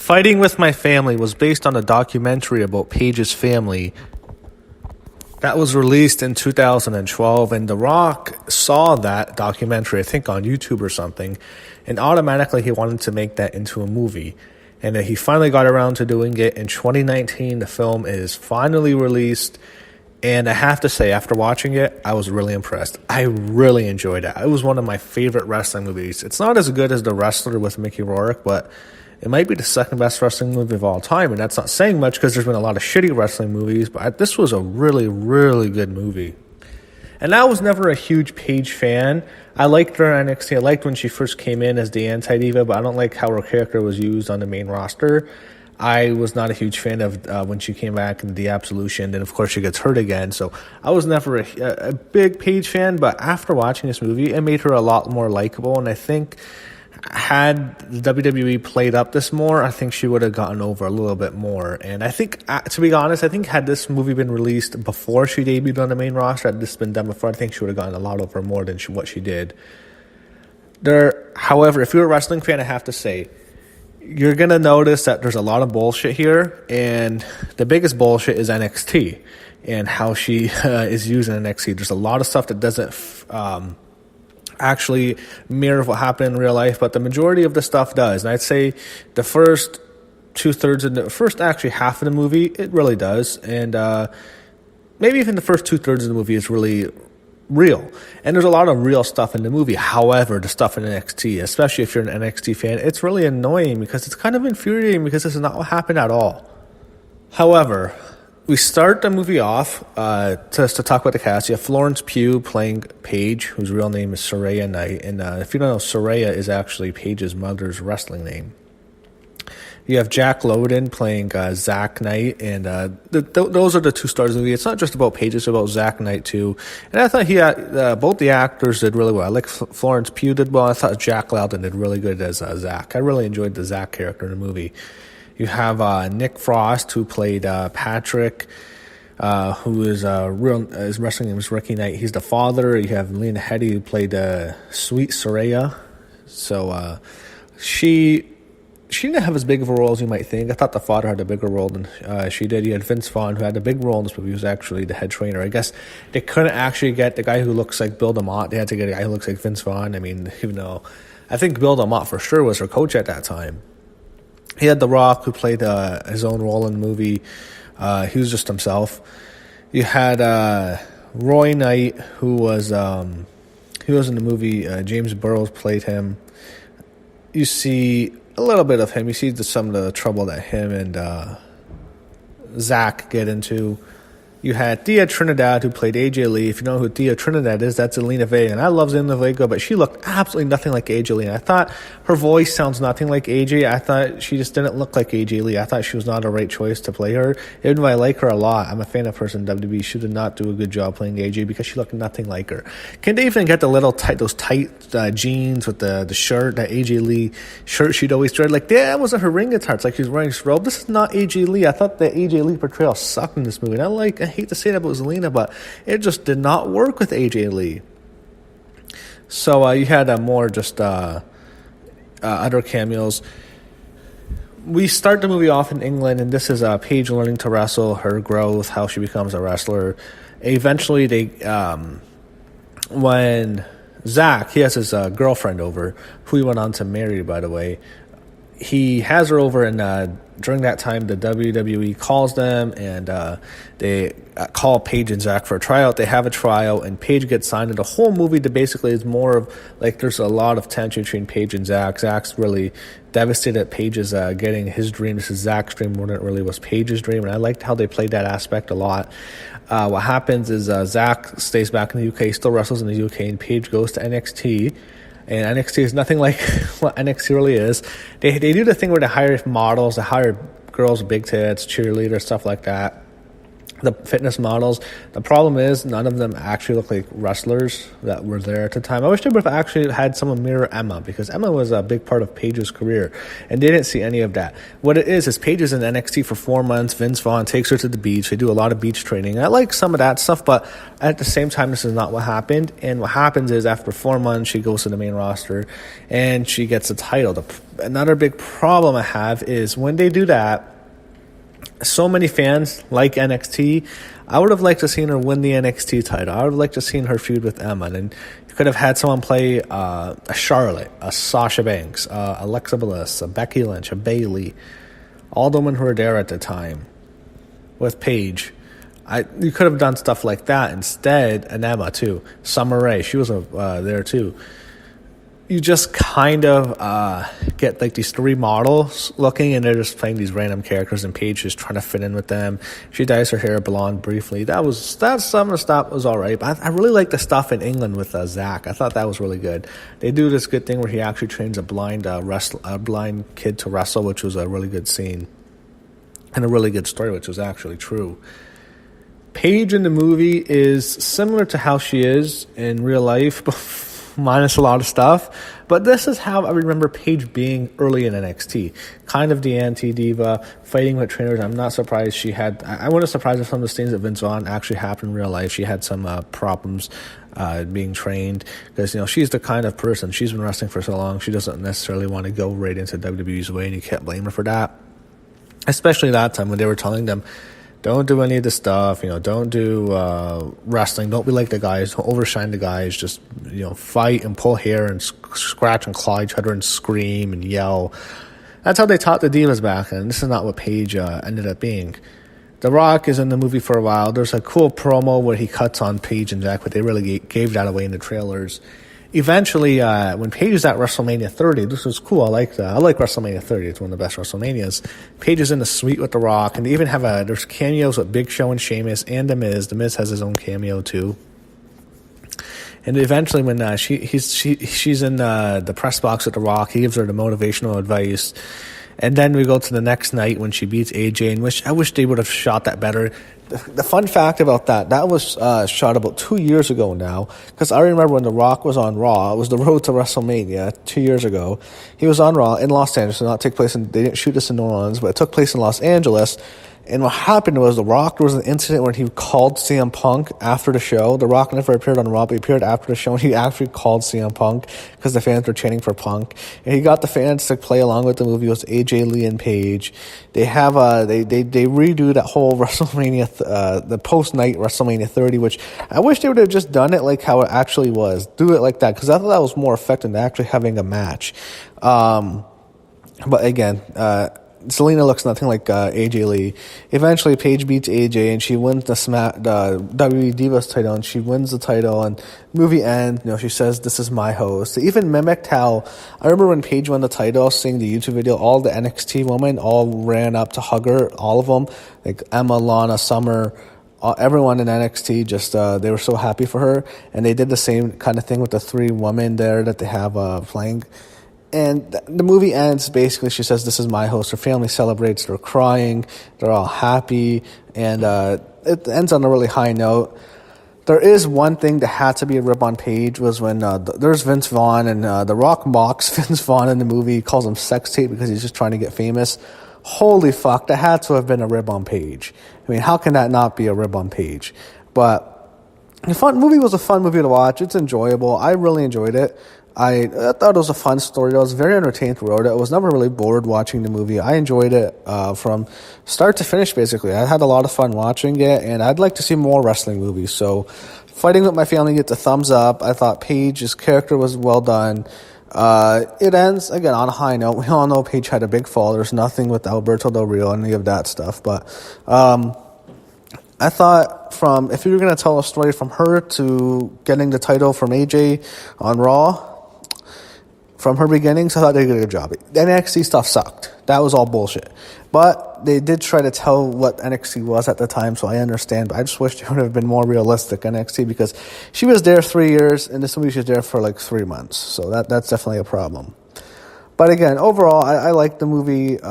Fighting with My Family was based on a documentary about Paige's family that was released in 2012, and The Rock saw that documentary, I think on YouTube or something, and automatically he wanted to make that into a movie. And he finally got around to doing it in 2019. The film is finally released, and I have to say, after watching it, I was really impressed. I really enjoyed it. It was one of my favorite wrestling movies. It's not as good as The Wrestler with Mickey Rourke, but it might be the second best wrestling movie of all time, and that's not saying much because there's been a lot of shitty wrestling movies, but this was a really, really good movie. And I was never a huge Paige fan. I liked her on NXT. I liked when she first came in as the anti-diva, but I don't like how her character was used on the main roster. I was not a huge fan of when she came back in the Absolution, and of course she gets hurt again. So I was never a big Paige fan, but after watching this movie, it made her a lot more likable, and I think had the WWE played up this more, I think she would have gotten over a little bit more. And I think, to be honest, I think had this movie been released before she debuted on the main roster, had this been done before, I think she would have gotten a lot over more than what she did. However, if you're a wrestling fan, I have to say, you're going to notice that there's a lot of bullshit here, and the biggest bullshit is NXT and how she is used in NXT. There's a lot of stuff that doesn't actually mirror what happened in real life, but the majority of the stuff does. And I'd say the first actually half of the movie, it really does. And maybe even the first 2/3 of the movie is really real. And there's a lot of real stuff in the movie. However, the stuff in NXT, especially if you're an NXT fan, it's really annoying because it's kind of infuriating because this is not what happened at all. However, we start the movie off to talk about the cast. You have Florence Pugh playing Paige, whose real name is Saraya Knight. And if you don't know, Saraya is actually Paige's mother's wrestling name. You have Jack Lowden playing Zach Knight. And those are the two stars of the movie. It's not just about Paige, it's about Zach Knight, too. And I thought both the actors did really well. I like Florence Pugh did well. I thought Jack Lowden did really good as Zach. I really enjoyed the Zach character in the movie. You have Nick Frost, who played Patrick, who is his wrestling name is Ricky Knight. He's the father. You have Lena Headey, who played Sweet Saraya. So she didn't have as big of a role as you might think. I thought the father had a bigger role than she did. You had Vince Vaughn, who had a big role in this movie. He was actually the head trainer. I guess they couldn't actually get the guy who looks like Bill DeMott. They had to get a guy who looks like Vince Vaughn. I mean, even though I think Bill DeMott for sure was her coach at that time. He had The Rock, who played his own role in the movie. He was just himself. You had Roy Knight, who was in the movie. James Burrows played him. You see a little bit of him. You see some of the trouble that him and Zach get into. You had Thea Trinidad, who played AJ Lee. If you know who Thea Trinidad is, that's Zelina Vega. And I love Zelina Vega, but she looked absolutely nothing like AJ Lee. And I thought her voice sounds nothing like AJ. I thought she just didn't look like AJ Lee. I thought she was not a right choice to play her. Even though I like her a lot, I'm a fan of hers in WWE. She did not do a good job playing AJ because she looked nothing like her. Can they even get the little those tight jeans with the shirt, that AJ Lee shirt she'd always wear? Like, that wasn't her ring guitar. It's like she was wearing this robe. This is not AJ Lee. I thought the AJ Lee portrayal sucked in this movie. And I hate to say that about Zelina, but it just did not work with AJ Lee. So you had more just other cameos. We start the movie off in England, and this is Paige learning to wrestle, her growth, how she becomes a wrestler. Eventually, when Zach, he has his girlfriend over, who he went on to marry, by the way. He has her over, and during that time, the WWE calls them, and they call Paige and Zach for a tryout. They have a tryout, and Paige gets signed. And the whole movie basically is more of, like, there's a lot of tension between Paige and Zach. Zach's really devastated at Paige's getting his dream. This is Zach's dream more than it really was Paige's dream, and I liked how they played that aspect a lot. What happens is Zach stays back in the UK, still wrestles in the UK, and Paige goes to NXT. And NXT is nothing like what NXT really is. They do the thing where they hire models, they hire girls with big tits, cheerleaders, stuff like that. the fitness models. The problem is none of them actually look like wrestlers that were there at the time. I wish they would have actually had someone mirror Emma, because Emma was a big part of Paige's career, and they didn't see any of that. What it is Paige is in NXT for 4 months. Vince Vaughn takes her to the beach. They do a lot of beach training. I like some of that stuff, but at the same time, this is not what happened. And what happens is after 4 months, she goes to the main roster and she gets the title. Another big problem I have is when they do that, so many fans like NXT. I would have liked to seen her win the NXT title. I would have liked to seen her feud with Emma. And you could have had someone play a Charlotte, a Sasha Banks, Alexa Bliss, a Becky Lynch, a Bayley. All the women who were there at the time with Paige. You could have done stuff like that instead. And Emma too. Summer Rae, she was there too. You just kind of get like these 3 models looking, and they're just playing these random characters, and Paige is trying to fit in with them. She dyes her hair blonde briefly. That's some of the stuff was all right, but I really like the stuff in England with Zach. I thought that was really good. They do this good thing where he actually trains a blind kid to wrestle, which was a really good scene and a really good story, which was actually true. Paige in the movie is similar to how she is in real life, minus a lot of stuff, but this is how I remember Paige being early in NXT, kind of the anti-diva, fighting with trainers. I'm not surprised she had, I wouldn't surprised if some of the things that Vince Vaughn actually happened in real life. She had some problems being trained, because she's the kind of person, she's been wrestling for so long, she doesn't necessarily want to go right into WWE's way, and you can't blame her for that, especially that time when they were telling them, don't do any of this stuff, don't do wrestling, don't be like the guys, don't overshine the guys, just, fight and pull hair and scratch and claw each other and scream and yell. That's how they taught the divas back then. This is not what Paige ended up being. The Rock is in the movie for a while. There's a cool promo where he cuts on Paige and Jack, but they really gave that away in the trailers. Eventually, when Paige was at WrestleMania 30, this was cool. I like WrestleMania 30. It's one of the best WrestleManias. Paige is in the suite with The Rock, and they even have there's cameos with Big Show and Sheamus and The Miz. The Miz has his own cameo too. And eventually, when she's in the press box with The Rock, he gives her the motivational advice. And then we go to the next night when she beats AJ, and I wish they would have shot that better. The fun fact about that was shot about 2 years ago now, because I remember when The Rock was on Raw. It was the road to WrestleMania 2 years ago. He was on Raw in Los Angeles. It did not take place they didn't shoot this in New Orleans, but it took place in Los Angeles. And what happened was The Rock, there was an incident where he called CM Punk after the show. The Rock never appeared on Raw, but he appeared after the show, and he actually called CM Punk because the fans were chanting for Punk. And he got the fans to play along with the movie. It was AJ Lee and Paige. They have they redo that whole WrestleMania, the post-night WrestleMania 30, which I wish they would have just done it like how it actually was. Do it like that, because I thought that was more effective than actually having a match. But again, Selena looks nothing like AJ Lee. Eventually, Paige beats AJ, and she wins the WWE Divas title, and she wins the title, and movie ends, she says, "This is my host." They even mimicked how, I remember when Paige won the title, seeing the YouTube video, all the NXT women all ran up to hug her, all of them, like Emma, Lana, Summer, everyone in NXT, just they were so happy for her, and they did the same kind of thing with the 3 women there that they have playing. And the movie ends, basically, she says, "This is my host." Her family celebrates. They're crying. They're all happy. And it ends on a really high note. There is one thing that had to be a rip on Paige, was when there's Vince Vaughn, and The Rock mocks Vince Vaughn in the movie. He calls him sex tape because he's just trying to get famous. Holy fuck, that had to have been a rib on Paige. I mean, how can that not be a rib on Paige? But the movie was a fun movie to watch. It's enjoyable. I really enjoyed it. I thought it was a fun story. I was very entertained throughout it. I was never really bored watching the movie. I enjoyed it from start to finish, basically. I had a lot of fun watching it, and I'd like to see more wrestling movies. So Fighting With My Family gets a thumbs up. I thought Paige's character was well done. It ends, again, on a high note. We all know Paige had a big fall. There's nothing with Alberto Del Rio, any of that stuff. But I thought if you were going to tell a story from her to getting the title from AJ on Raw, from her beginnings, I thought they did a good job. The NXT stuff sucked. That was all bullshit. But they did try to tell what NXT was at the time, so I understand. But I just wish they would have been more realistic, NXT, because she was there 3 years, and this movie she was there for like 3 months. So that's definitely a problem. But again, overall, I liked the movie.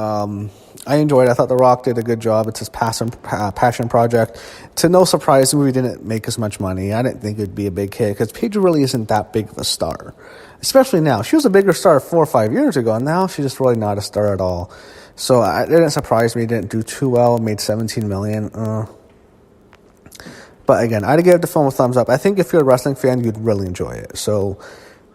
I enjoyed it. I thought The Rock did a good job. It's his passion project. To no surprise, the movie didn't make as much money. I didn't think it'd be a big hit because Paige really isn't that big of a star, especially now. She was a bigger star 4 or 5 years ago, and now she's just really not a star at all. So it didn't surprise me. It didn't do too well. It made $17 million. But again, I'd give the film a thumbs up. I think if you're a wrestling fan, you'd really enjoy it. So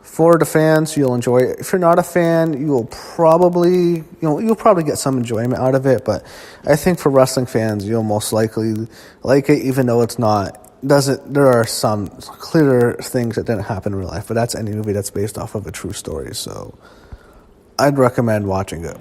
for the fans, you'll enjoy it. If you're not a fan, you'll probably get some enjoyment out of it. But I think for wrestling fans, you'll most likely like it, even though there are some clearer things that didn't happen in real life. But that's any movie that's based off of a true story. So I'd recommend watching it.